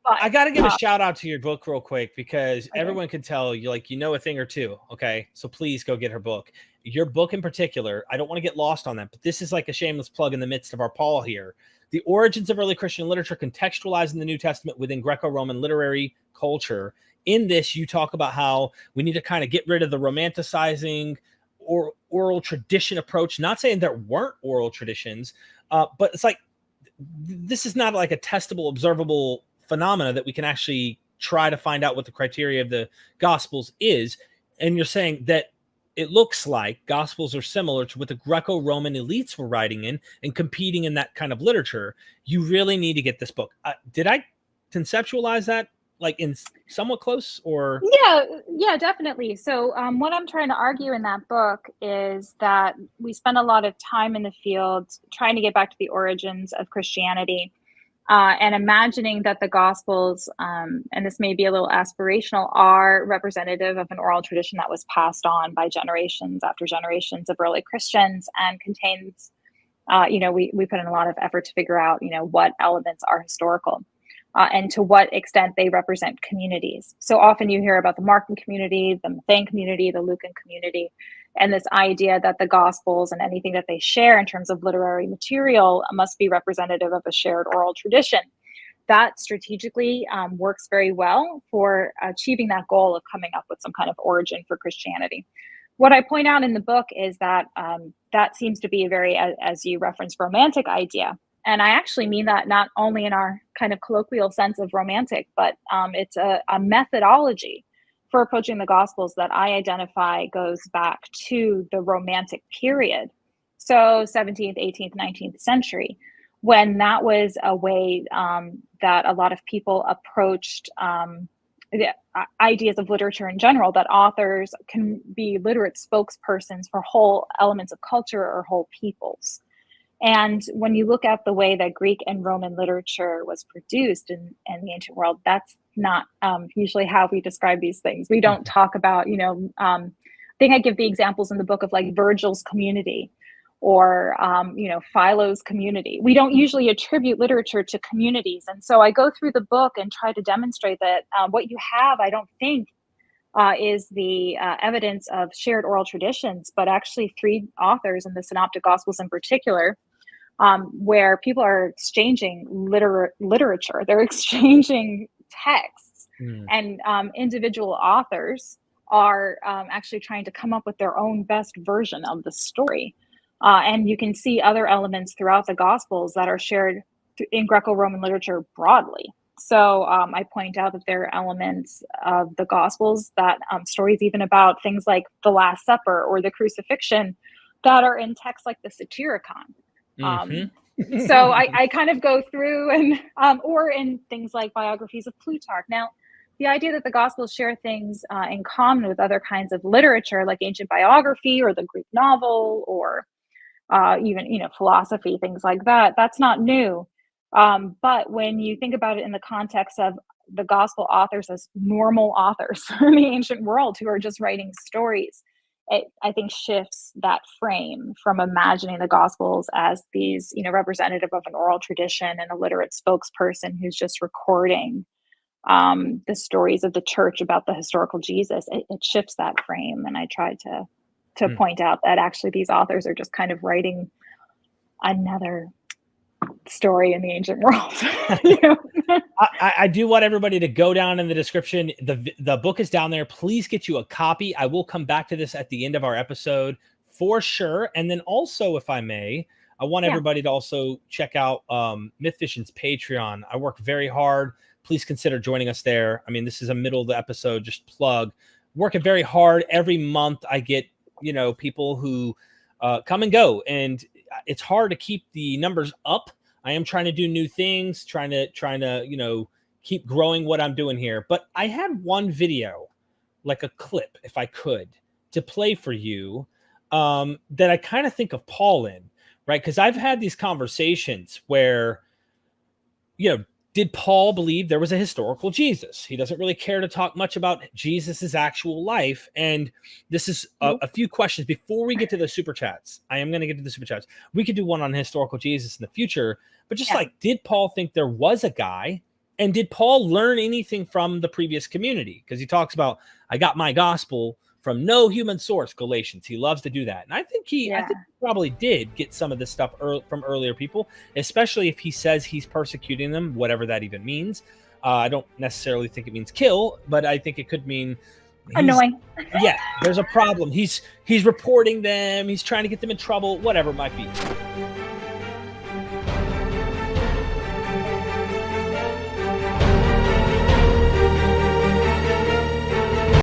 But I got to give a shout out to your book real quick, because everyone can tell you a thing or two. Okay. So please go get her book. Your book in particular, I don't want to get lost on that, but this is like a shameless plug in the midst of our Paul here. The Origins of Early Christian Literature, Contextualizing the New Testament within Greco-Roman Literary Culture. In this, you talk about how we need to kind of get rid of the romanticizing or oral tradition approach. Not saying there weren't oral traditions, but it's like, this is not like a testable, observable phenomena that we can actually try to find out what the criteria of the Gospels is. And you're saying that it looks like Gospels are similar to what the Greco-Roman elites were writing in and competing in that kind of literature. You really need to get this book. Did I conceptualize that like in somewhat close, or? Yeah, definitely. So what I'm trying to argue in that book is that we spend a lot of time in the field trying to get back to the origins of Christianity, and imagining that the Gospels, and this may be a little aspirational, are representative of an oral tradition that was passed on by generations after generations of early Christians, and contains, we put in a lot of effort to figure out, what elements are historical. And to what extent they represent communities. So often you hear about the Markan community, the Matthean community, the Lucan community, and this idea that the Gospels and anything that they share in terms of literary material must be representative of a shared oral tradition. That strategically works very well for achieving that goal of coming up with some kind of origin for Christianity. What I point out in the book is that that seems to be a very, as you referenced, romantic idea. And I actually mean that not only in our kind of colloquial sense of romantic, but it's a methodology for approaching the Gospels that I identify goes back to the Romantic period. So 17th, 18th, 19th century, when that was a way that a lot of people approached the ideas of literature in general, that authors can be literate spokespersons for whole elements of culture or whole peoples. And when you look at the way that Greek and Roman literature was produced in the ancient world, that's not usually how we describe these things. We don't talk about, I think I give the examples in the book of like Virgil's community or, Philo's community. We don't usually attribute literature to communities. And so I go through the book and try to demonstrate that what you have, I don't think, is the evidence of shared oral traditions, but actually three authors in the Synoptic Gospels in particular, where people are exchanging literature. They're exchanging texts, and individual authors are actually trying to come up with their own best version of the story. And you can see other elements throughout the Gospels that are shared in Greco-Roman literature broadly. So I point out that there are elements of the Gospels, that stories even about things like the Last Supper or the crucifixion, that are in texts like the Satyricon. So I kind of go through and or in things like biographies of Plutarch. Now, the idea that the Gospels share things in common with other kinds of literature, like ancient biography or the Greek novel, or even philosophy, things like that, that's not new. But when you think about it in the context of the Gospel authors as normal authors in the ancient world who are just writing stories, it, I think, shifts that frame from imagining the Gospels as these, representative of an oral tradition and a literate spokesperson who's just recording the stories of the church about the historical Jesus. It shifts that frame, and I try to point out that actually these authors are just kind of writing another story in the ancient world. I do want everybody to go down in the description. The book is down there. Please get you a copy. I will come back to this at the end of our episode for sure. And then also, if I may, I want everybody to also check out Myth Vision's Patreon. I work very hard. Please consider joining us there. I mean, this is a middle of the episode, just plug. Working very hard. Every month I get, people who come and go, and it's hard to keep the numbers up. I am trying to do new things, trying to, keep growing what I'm doing here. But I had one video, like a clip, if I could, to play for you, that I kind of think of Paul in, right? Because I've had these conversations where, did Paul believe there was a historical Jesus? He doesn't really care to talk much about Jesus's actual life. And this is a few questions before we get to the super chats. I am going to get to the super chats. We could do one on historical Jesus in the future, but just did Paul think there was a guy And did Paul learn anything from the previous community? Because he talks about, I got my gospel from no human source, Galatians. He loves to do that. And I think he probably did get some of this stuff from earlier people, especially if he says he's persecuting them, whatever that even means. I don't necessarily think it means kill, but I think it could mean annoying. Yeah, there's a problem. He's reporting them. He's trying to get them in trouble, whatever it might be.